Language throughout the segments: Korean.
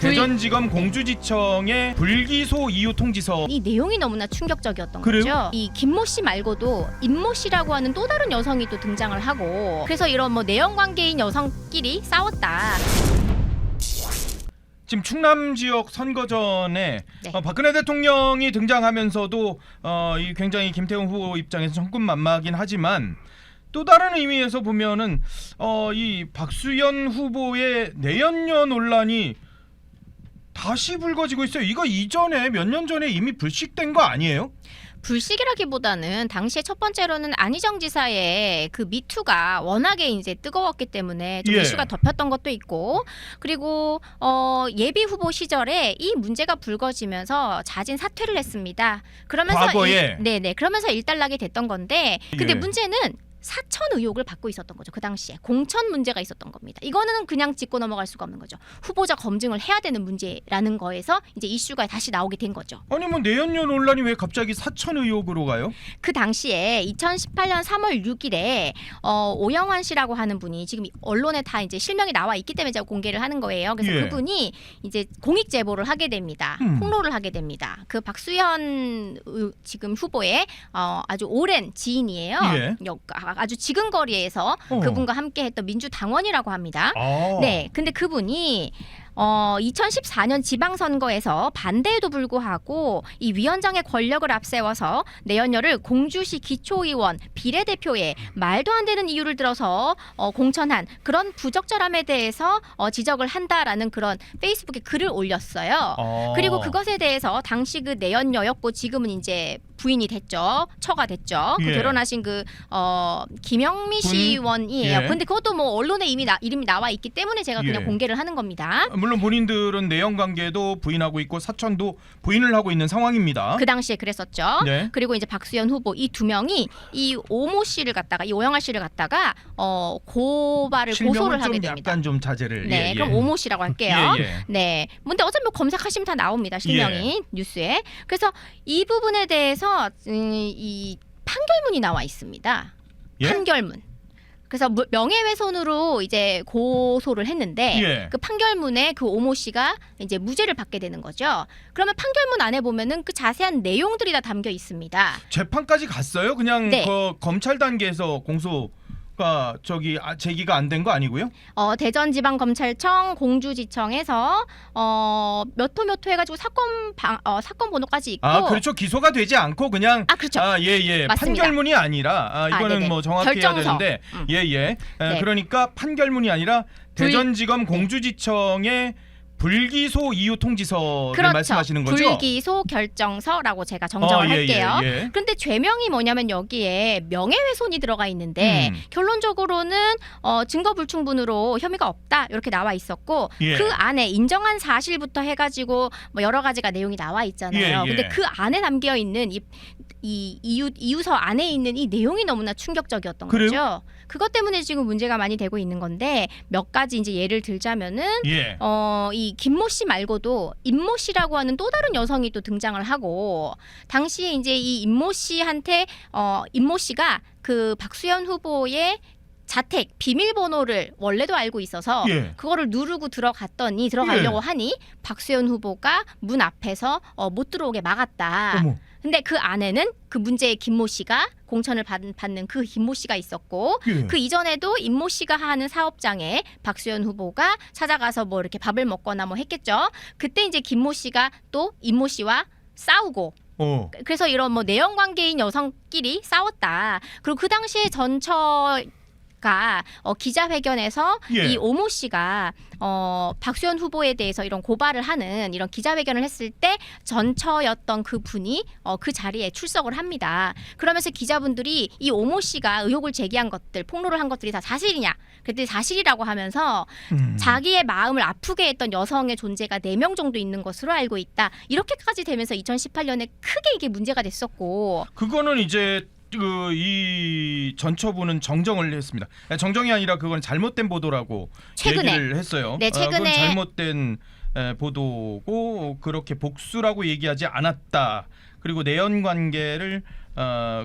대전지검 공주지청의 불기소 이유 통지서. 이 내용이 너무나 충격적이었던 그래요? 거죠. 이 김모 씨 말고도 임모 씨라고 하는 또 다른 여성이 또 등장을 하고, 그래서 이런 뭐 내연 관계인 여성끼리 싸웠다. 지금 충남 지역 선거 전에 네. 박근혜 대통령이 등장하면서도 이 굉장히 김태훈 후보 입장에서 천군만마하긴 하지만 또 다른 의미에서 보면은 이 박수현 후보의 내연녀 논란이 다시 불거지고 있어요. 이거 이전에 몇 년 전에 이미 불식된 거 아니에요? 불식이라기보다는 당시에 첫 번째로는 안희정 지사의 그 미투가 워낙에 이제 뜨거웠기 때문에 좀 예. 이슈가 덮였던 것도 있고, 그리고 예비 후보 시절에 이 문제가 불거지면서 자진 사퇴를 했습니다. 그러면서 과거에? 네네, 그러면서 일단락이 됐던 건데, 근데 예. 문제는 사천 의혹을 받고 있었던 거죠. 그 당시에 공천 문제가 있었던 겁니다. 이거는 그냥 짚고 넘어갈 수가 없는 거죠. 후보자 검증을 해야 되는 문제라는 거에서 이제 이슈가 다시 나오게 된 거죠. 아니 뭐 내연녀 논란이 왜 갑자기 사천 의혹으로 가요? 그 당시에 2018년 3월 6일에 오영환 씨라고 하는 분이 지금 언론에 다 이제 실명이 나와 있기 때문에 제가 공개를 하는 거예요. 그래서 예. 그분이 이제 공익 제보를 하게 됩니다. 폭로를 하게 됩니다. 그 박수현 지금 후보의 아주 오랜 지인이에요. 예. 아주 지근거리에서 그분과 함께했던 민주당원이라고 합니다. 네, 근데 그분이 2014년 지방선거에서 반대에도 불구하고 이 위원장의 권력을 앞세워서 내연녀를 공주시 기초의원 비례대표에 말도 안 되는 이유를 들어서 공천한 그런 부적절함에 대해서 지적을 한다라는 그런 페이스북에 글을 올렸어요. 그리고 그것에 대해서 당시 그 내연녀였고 지금은 이제 부인이 됐죠. 처가 됐죠. 그 예. 결혼하신 그 김영미 시의원이에요. 예. 근데 그것도 뭐 언론에 이미 이름이 나와 있기 때문에 제가 그냥 예. 공개를 하는 겁니다. 물론 본인들은 내연 관계도 부인하고 있고 사천도 부인을 하고 있는 상황입니다. 그 당시에 그랬었죠. 네. 그리고 이제 박수현 후보 이 두 명이 이 오모 씨를 갖다가 이 오영아 씨를 갖다가 고소를 실명은 하게 좀 됩니다. 약간 좀 자제를. 네, 예, 그럼 예. 오모 씨라고 할게요. 예, 예. 네, 근데 어차피 뭐 검색하시면 다 나옵니다. 실명이 뉴스에. 그래서 이 부분에 대해서 이 판결문이 나와 있습니다. 예? 판결문. 그래서 명예훼손으로 이제 고소를 했는데 예. 그 판결문에 그 오모 씨가 이제 무죄를 받게 되는 거죠. 그러면 판결문 안에 보면은 그 자세한 내용들이 다 담겨 있습니다. 재판까지 갔어요? 그냥 네. 검찰 단계에서 공소가 제기가 안 된 거 아니고요? 대전지방검찰청 공주지청에서 몇 호 해가지고 사건 번호까지 있고. 그렇죠. 기소가 되지 않고 그냥 그렇죠. 예. 맞습니다. 판결문이 아니라 이거는 네네. 뭐 정확히 결정서. 해야 되는데 예. 네. 그러니까 판결문이 아니라 대전지검 공주지청의 불기소 이유 통지서를 그렇죠. 말씀하시는 거죠? 불기소 결정서라고 제가 정정을 할게요. 예. 그런데 죄명이 뭐냐면 여기에 명예훼손이 들어가 있는데 결론적으로는 증거 불충분으로 혐의가 없다 이렇게 나와 있었고 예. 그 안에 인정한 사실부터 해가지고 뭐 여러 가지가 내용이 나와 있잖아요. 예. 근데 그 안에 담겨 있는 이 이유서 안에 있는 이 내용이 너무나 충격적이었던 그래요? 거죠. 그것 때문에 지금 문제가 많이 되고 있는 건데 몇 가지 이제 예를 들자면은 예. 이 김모 씨 말고도 임모 씨라고 하는 또 다른 여성이 또 등장을 하고 당시에 이제 이 임모 씨한테 임모 씨가 그 박수현 후보의 자택 비밀번호를 원래도 알고 있어서 예. 그거를 누르고 들어가려고 하니 박수현 후보가 문 앞에서 못 들어오게 막았다. 어머. 근데 그 안에는 그 문제의 김모 씨가 공천을 받는 그 김모 씨가 있었고 예. 그 이전에도 임모 씨가 하는 사업장에 박수현 후보가 찾아가서 뭐 이렇게 밥을 먹거나 뭐 했겠죠. 그때 이제 김모 씨가 또 임모 씨와 싸우고 그래서 이런 뭐 내연 관계인 여성끼리 싸웠다. 그리고 그 당시에 기자회견에서 예. 이 오모 씨가 박수현 후보에 대해서 이런 고발을 하는 이런 기자회견을 했을 때 전처였던 그 분이 그 자리에 출석을 합니다. 그러면서 기자분들이 이 오모 씨가 의혹을 제기한 것들, 폭로를 한 것들이 다 사실이냐? 그랬더니 사실이라고 하면서 자기의 마음을 아프게 했던 여성의 존재가 4명 정도 있는 것으로 알고 있다. 이렇게까지 되면서 2018년에 크게 이게 문제가 됐었고. 그거는 이제 이 전처부는 정정을 했습니다. 정정이 아니라 그건 잘못된 보도라고 최근에. 얘기를 했어요. 네, 최근에. 그건 잘못된 보도고 그렇게 복수라고 얘기하지 않았다. 그리고 내연 관계를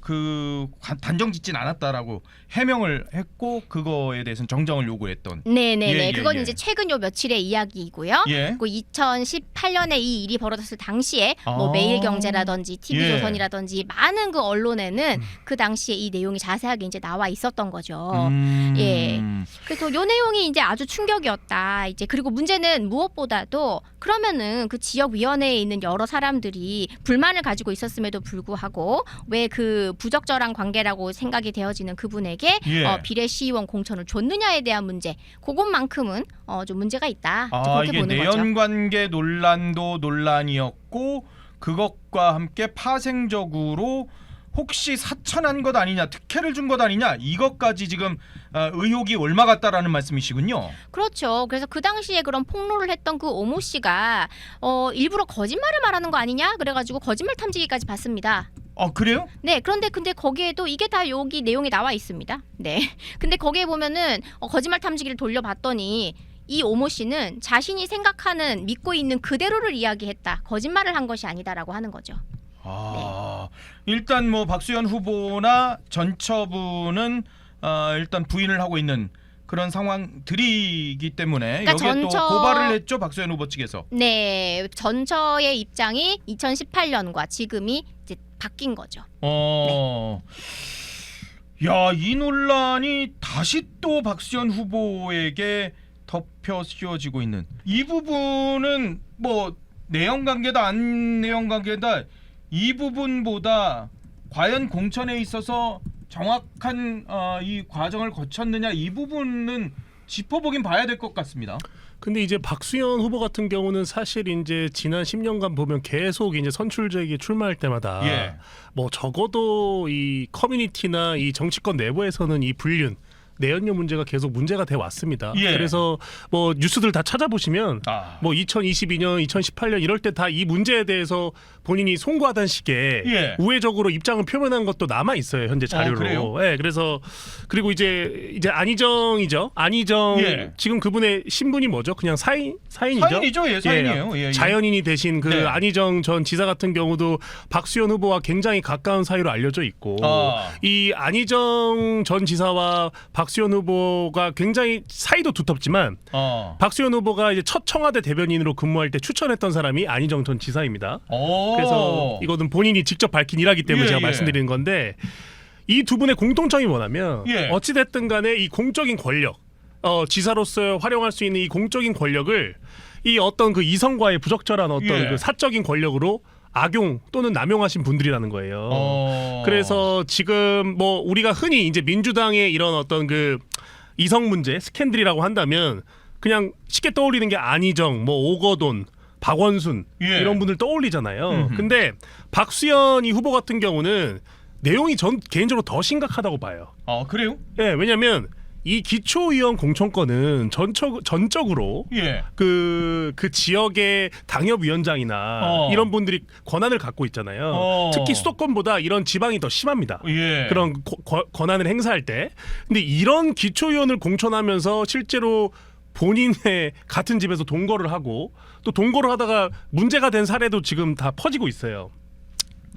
그 단정짓진 않았다라고 해명을 했고 그거에 대해서는 정정을 요구했던. 네네네. 예, 그건 예. 이제 최근 요 며칠의 이야기이고요. 예. 그 2018년에 이 일이 벌어졌을 당시에 아. 뭐 매일경제라든지 TV조선이라든지 많은 그 언론에는 음. 그 당시에 이 내용이 자세하게 이제 나와 있었던 거죠. 음. 예. 그래서 요 내용이 이제 아주 충격이었다. 이제 그리고 문제는 무엇보다도 그러면은 그 지역 위원회에 있는 여러 사람들이 불만을 가지고 있었음에도 불구하고 왜 그 부적절한 관계라고 생각이 되어지는 그분에게 예. 비례 시의원 공천을 줬느냐에 대한 문제, 그것만큼은 좀 문제가 있다. 그렇게 이게 보는 거죠. 내연관계 논란도 논란이었고 그것과 함께 파생적으로 혹시 사천한 것 아니냐, 특혜를 준 것 아니냐, 이것까지 지금 의혹이 옮아갔다라는 말씀이시군요. 그렇죠. 그래서 그 당시에 그런 폭로를 했던 그 오모 씨가 일부러 거짓말을 말하는 거 아니냐, 그래가지고 거짓말 탐지기까지 받습니다. 그래요? 네, 근데 거기에도 이게 다 여기 내용이 나와 있습니다. 네, 근데 거기에 보면은 거짓말 탐지기를 돌려봤더니 이 오모 씨는 자신이 생각하는 믿고 있는 그대로를 이야기했다. 거짓말을 한 것이 아니다라고 하는 거죠. 일단 뭐 박수현 후보나 전처분은 일단 부인을 하고 있는 그런 상황들이기 때문에 그러니까 여기에 또 고발을 했죠, 박수현 후보 측에서. 네, 전처의 입장이 2018년과 지금이 이제 바뀐 거죠. 야, 이 논란이 다시 또 박수현 후보에게 덮여 씌워지고 있는 이 부분은 뭐 내연 관계다 안 내연 관계다 이 부분보다 과연 공천에 있어서 정확한 이 과정을 거쳤느냐, 이 부분은 짚어보긴 봐야 될 것 같습니다. 근데 이제 박수현 후보 같은 경우는 사실 이제 지난 10년간 보면 계속 이제 선출직에 출마할 때마다 예. 뭐 적어도 이 커뮤니티나 이 정치권 내부에서는 이 불륜 내연녀 문제가 계속 문제가 돼 왔습니다. 예. 그래서 뭐 뉴스들 다 찾아보시면 뭐 2022년, 2018년 이럴 때 다 이 문제에 대해서 본인이 송구하다는 식의 예. 우회적으로 입장을 표명한 것도 남아 있어요, 현재 자료로. 그래요? 예, 그래서 그리고 이제 안희정이죠. 안희정 예. 지금 그분의 신분이 뭐죠? 그냥 사인이죠. 사인이죠, 예, 사인이에요. 예, 예. 자연인이 되신 그 네. 안희정 전 지사 같은 경우도 박수현 후보와 굉장히 가까운 사이로 알려져 있고 이 안희정 전 지사와 박수현 후보가 굉장히 사이도 두텁지만 박수현 후보가 이제 첫 청와대 대변인으로 근무할 때 추천했던 사람이 안희정 전 지사입니다. 그래서 이거는 본인이 직접 밝힌 일하기 때문에 예, 제가 예. 말씀드리는 건데 이 두 분의 공통점이 뭐냐면 예. 어찌됐든 간에 이 공적인 권력 지사로서 활용할 수 있는 이 공적인 권력을 이 어떤 그 이성과의 부적절한 어떤 예. 그 사적인 권력으로 악용 또는 남용하신 분들이라는 거예요. 그래서 지금 뭐 우리가 흔히 이제 민주당의 이런 어떤 그 이성 문제 스캔들이라고 한다면 그냥 쉽게 떠올리는 게 안희정, 뭐 오거돈, 박원순 예. 이런 분들 떠올리잖아요. 근데 박수현 이 후보 같은 경우는 내용이 전 개인적으로 더 심각하다고 봐요. 그래요? 예, 왜냐하면 이 기초의원 공천권은 전적으로 예. 그 지역의 당협위원장이나 이런 분들이 권한을 갖고 있잖아요. 특히 수도권보다 이런 지방이 더 심합니다. 예. 그런 권한을 행사할 때. 근데 이런 기초의원을 공천하면서 실제로 본인의 같은 집에서 동거를 하고 또 동거를 하다가 문제가 된 사례도 지금 다 퍼지고 있어요.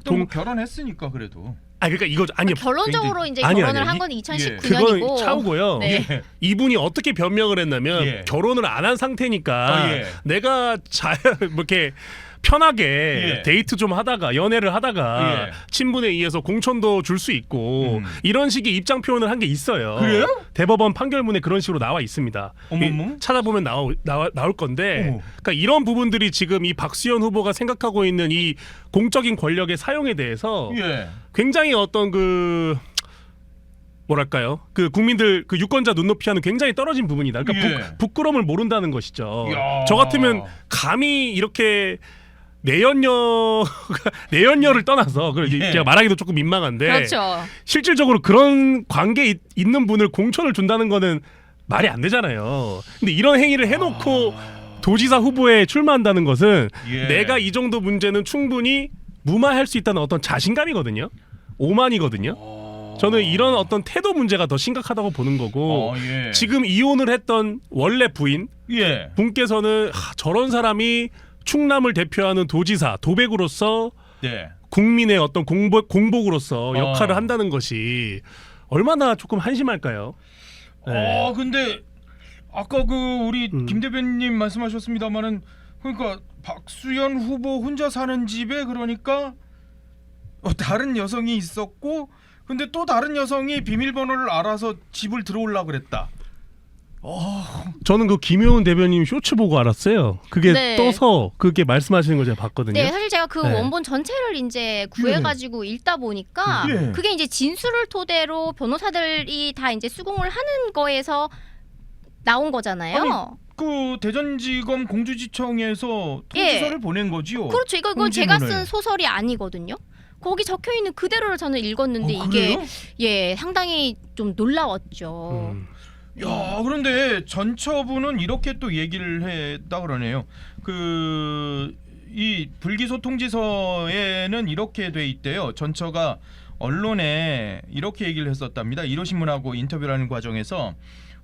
또 결혼했으니까 그래도. 그러니까 이거 아니요. 결론적으로 이제 아니, 결혼을 아니, 한 건 그건 2019년이고. 차우고요. 네. 예. 이분이 어떻게 변명을 했냐면 예. 결혼을 안 한 상태니까 예. 내가 뭐 이렇게 편하게 예. 데이트 좀 하다가 연애를 하다가 예. 친분에 의해서 공천도 줄 수 있고 이런 식의 입장 표현을 한 게 있어요. 그래요? 대법원 판결문에 그런 식으로 나와 있습니다. 어머머. 찾아보면 나올 건데, 어머. 그러니까 이런 부분들이 지금 이 박수현 후보가 생각하고 있는 이 공적인 권력의 사용에 대해서 예. 굉장히 어떤 그 뭐랄까요? 그 국민들 그 유권자 눈높이와는 굉장히 떨어진 부분이다. 그러니까 예. 부끄러움을 모른다는 것이죠. 이야. 저 같으면 감히 이렇게 내연녀를 떠나서 예. 제가 말하기도 조금 민망한데 그렇죠. 실질적으로 그런 관계에 있는 분을 공천을 준다는 거는 말이 안 되잖아요. 근데 이런 행위를 해놓고 도지사 후보에 출마한다는 것은 예. 내가 이 정도 문제는 충분히 무마할 수 있다는 어떤 자신감이거든요. 오만이거든요. 저는 이런 어떤 태도 문제가 더 심각하다고 보는 거고 예. 지금 이혼을 했던 원래 부인 예. 분께서는 저런 사람이 충남을 대표하는 도지사 도백으로서 네. 국민의 어떤 공복으로서 역할을 한다는 것이 얼마나 조금 한심할까요? 네. 근데 아까 그 우리 김 대변님 말씀하셨습니다마는 그러니까 박수현 후보 혼자 사는 집에 그러니까 다른 여성이 있었고 근데 또 다른 여성이 비밀번호를 알아서 집을 들어오려고 그랬다. 저는 그 김효은 대변님 쇼츠 보고 알았어요. 그게 네. 떠서 그게 말씀하시는 거 제가 봤거든요. 네, 사실 제가 그 네. 원본 전체를 이제 구해가지고 읽다 보니까 예. 그게 이제 진술을 토대로 변호사들이 다 이제 수긍을 하는 거에서 나온 거잖아요. 아니, 그 대전지검 공주지청에서 통지서를 보낸 거지요. 그렇죠. 이거 공지문을. 제가 쓴 소설이 아니거든요. 거기 적혀 있는 그대로를 저는 읽었는데 이게 그래요? 상당히 좀 놀라웠죠. 야, 그런데 전처부는 이렇게 또 얘기를 했다 그러네요. 이 불기소 통지서에는 이렇게 돼 있대요. 전처가 언론에 이렇게 얘기를 했었답니다. 1호 신문하고 인터뷰를 하는 과정에서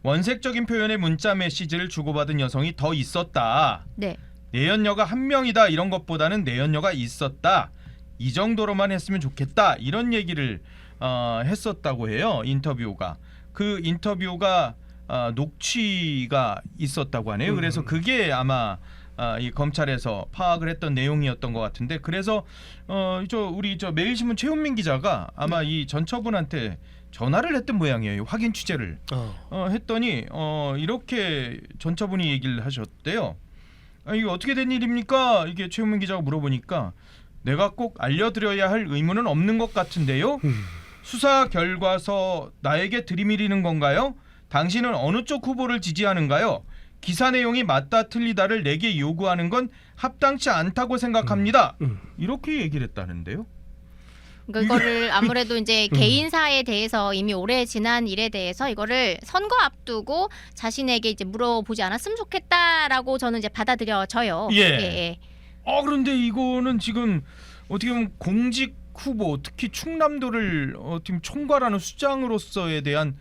원색적인 표현의 문자 메시지를 주고받은 여성이 더 있었다. 네. 내연녀가 한 명이다 이런 것보다는 내연녀가 있었다. 이 정도로만 했으면 좋겠다. 이런 얘기를 했었다고 해요. 인터뷰가. 그 인터뷰가 녹취가 있었다고 하네요. 그래서 그게 아마 이 검찰에서 파악을 했던 내용이었던 것 같은데 그래서 우리 매일신문 최훈민 기자가 아마 이 전처분한테 전화를 했던 모양이에요. 확인 취재를 했더니 이렇게 전처분이 얘기를 하셨대요. 이게 어떻게 된 일입니까? 이게 최훈민 기자가 물어보니까 내가 꼭 알려드려야 할 의무는 없는 것 같은데요. 수사 결과서 나에게 들이밀리는 건가요? 당신은 어느 쪽 후보를 지지하는가요? 기사 내용이 맞다 틀리다를 내게 요구하는 건 합당치 않다고 생각합니다. 이렇게 얘기를 했다는데요. 그러니까 이거를 아무래도 이제 개인사에 대해서 이미 오래 지난 일에 대해서 이거를 선거 앞두고 자신에게 이제 물어보지 않았으면 좋겠다라고 저는 이제 받아들여져요. 예. 그런데 이거는 지금 어떻게 보면 공직 후보 특히 충남도를 지금 총괄하는 수장으로서에 대한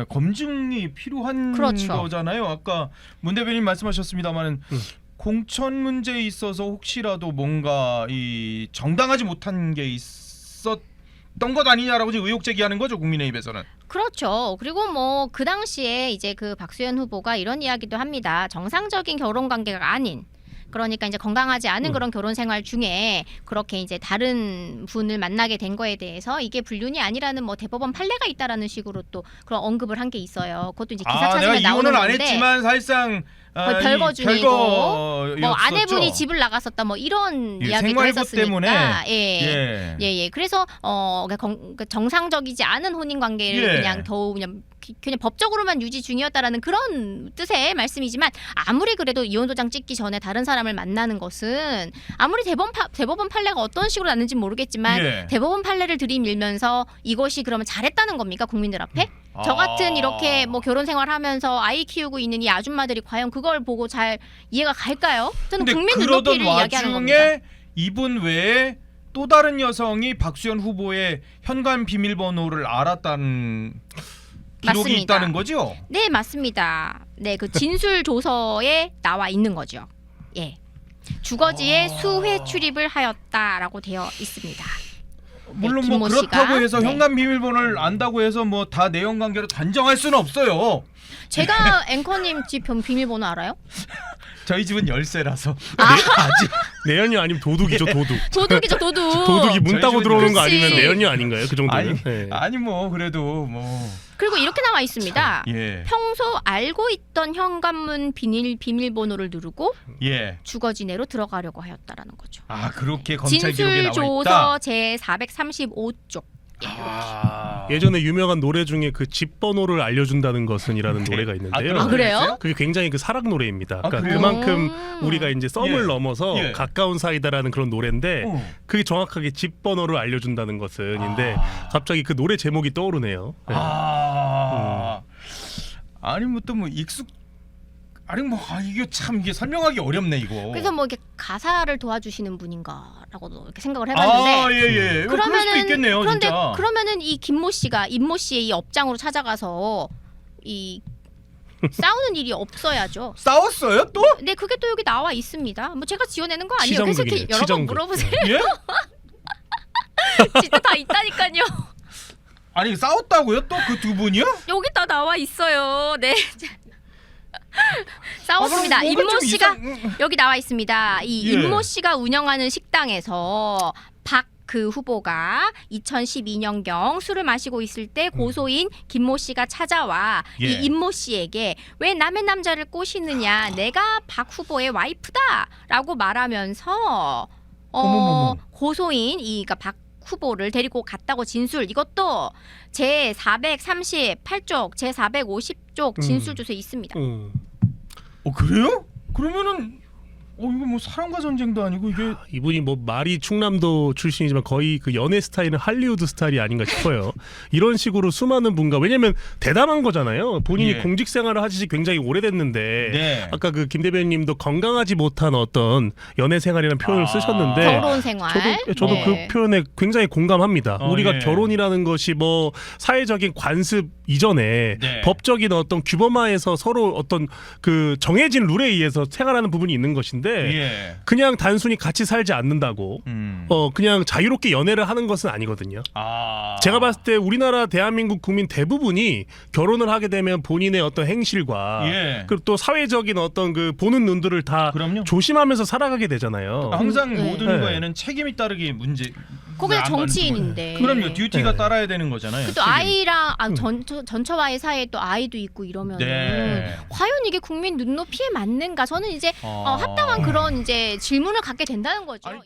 검증이 필요한 그렇죠. 거잖아요. 아까 문 대변인 말씀하셨습니다마는 공천 문제에 있어서 혹시라도 뭔가 이 정당하지 못한 게 있었던 것 아니냐라고 지금 의혹 제기하는 거죠. 국민의힘에서는. 그렇죠. 그리고 뭐 그 당시에 이제 그 박수현 후보가 이런 이야기도 합니다. 정상적인 결혼 관계가 아닌 그러니까 이제 건강하지 않은 그런 결혼 생활 중에 그렇게 이제 다른 분을 만나게 된 거에 대해서 이게 불륜이 아니라는 뭐 대법원 판례가 있다라는 식으로 또 그런 언급을 한 게 있어요. 그것도 이제 기사 찾으면 내가 나오는 이혼은 안 건데 했지만 사실상 거의 별거 중이고 뭐 별거였었죠. 아내분이 집을 나갔었다 뭐 이런 예, 이야기도 생활고 했었으니까 때문에. 예. 그래서 그러니까 정상적이지 않은 혼인 관계를 그냥 더욱 그냥 법적으로만 유지 중이었다라는 그런 뜻의 말씀이지만 아무리 그래도 이혼 도장 찍기 전에 다른 사람을 만나는 것은 아무리 대법원 판례가 어떤 식으로 났는지 모르겠지만 대법원 판례를 들이밀면서 이것이 그러면 잘했다는 겁니까 국민들 앞에? 저 같은 이렇게 뭐 결혼 생활하면서 아이 키우고 있는 이 아줌마들이 과연 그걸 보고 잘 이해가 갈까요? 저는 국민 눈높이를 이야기하는 겁니다. 이분 외에 또 다른 여성이 박수현 후보의 현관 비밀번호를 알았다는 기록이 맞습니다. 있다는 거죠? 네, 맞습니다. 네, 그 진술 조서에 나와 있는 거죠. 예. 주거지에 수회 출입을 하였다라고 되어 있습니다. 물론 김모 뭐 그렇다고 씨가, 해서 현관 비밀번호를 안다고 해서 뭐 다 내연 관계로 단정할 수는 없어요. 제가 앵커님 집 비밀번호 알아요? 저희 집은 열쇠라서 아직 내연녀 아니면 도둑이죠, 도둑. 도둑이죠, 도둑. 도둑이 문 저희 따고 집은 들어오는 거 그치. 아니면 내연녀 아닌가요? 그 정도면. 아니 뭐 그래도 뭐 그리고 이렇게 나와 있습니다. 예. 평소 알고 있던 현관문 비밀번호를 누르고 주거지 내로 들어가려고 하였다라는 거죠. 그렇게 검찰 기록에 나와 진술 있다. 조서 제 435쪽. 예전에 유명한 노래 중에 그 집 번호를 알려준다는 것은이라는 노래가 있는데요. 그래요? 그게 굉장히 그 사랑 노래입니다. 그러니까 그래요? 그만큼 우리가 이제 썸을 넘어서 예. 가까운 사이다라는 그런 노래인데 그게 정확하게 집 번호를 알려준다는 것은인데 갑자기 그 노래 제목이 떠오르네요. 네. 아니 뭐 또 뭐 이게 참 이게 설명하기 어렵네 이거. 그래서 뭐 이렇게 가사를 도와주시는 분인가라고도 이렇게 생각을 해봤는데. 그럴 수도 있겠네요. 그런데 진짜. 그러면은 이 임모 씨의 이 업장으로 찾아가서 이 싸우는 일이 없어야죠. 싸웠어요 또? 네, 그게 또 여기 나와 있습니다. 뭐 제가 지어내는 거 아니에요. 계속 치정극이네, 이렇게 여러 번 치정극. 물어보세요. 예? 진짜 다 있다니까요. 아니 싸웠다고요? 또 그 두 분이요? 여기 다 나와 있어요. 네. 싸웠습니다. 아, 그럼 뭔가 임모 좀 씨가 이상- 여기 나와 있습니다. 이 예. 임모 씨가 운영하는 식당에서 그 후보가 2012년경 술을 마시고 있을 때 고소인 김모 씨가 찾아와 예. 이 임모 씨에게 왜 남의 남자를 꼬시느냐, 내가 박 후보의 와이프다라고 말하면서 어머머머. 고소인 그러니까 박 후보를 데리고 갔다고 진술, 이것도 제 438쪽, 제 450쪽 진술 주소에 있습니다. 그래요? 그러면은 이거 뭐 사랑과 전쟁도 아니고 이게 이분이 뭐 말이 충남도 출신이지만 거의 그 연애 스타일은 할리우드 스타일이 아닌가 싶어요. 이런 식으로 수많은 분과, 왜냐면 대담한 거잖아요. 본인이 예. 공직 생활을 하지 굉장히 오래됐는데 네. 아까 그 김 대변님도 건강하지 못한 어떤 연애 생활이라는 표현을 쓰셨는데 결혼 생활. 저도 네. 그 표현에 굉장히 공감합니다. 우리가 예. 결혼이라는 것이 뭐 사회적인 관습 이전에 네. 법적인 어떤 규범화에서 서로 어떤 그 정해진 룰에 의해서 생활하는 부분이 있는 것인데 예. 그냥 단순히 같이 살지 않는다고 그냥 자유롭게 연애를 하는 것은 아니거든요. 제가 봤을 때 우리나라 대한민국 국민 대부분이 결혼을 하게 되면 본인의 어떤 행실과 예. 그리고 또 사회적인 어떤 그 보는 눈들을 다 그럼요. 조심하면서 살아가게 되잖아요. 항상 네. 모든 네. 거에는 책임이 따르기 문제. 거기는 안 받는 정치인인데. 거예요. 그럼요. 듀티가 네. 따라야 되는 거잖아요. 또 책임. 아이랑 전처와의 사이에 또 아이도 있고 이러면 네. 과연 이게 국민 눈높이에 맞는가? 저는 이제 합당한 그런 이제 질문을 갖게 된다는 거죠. 아니,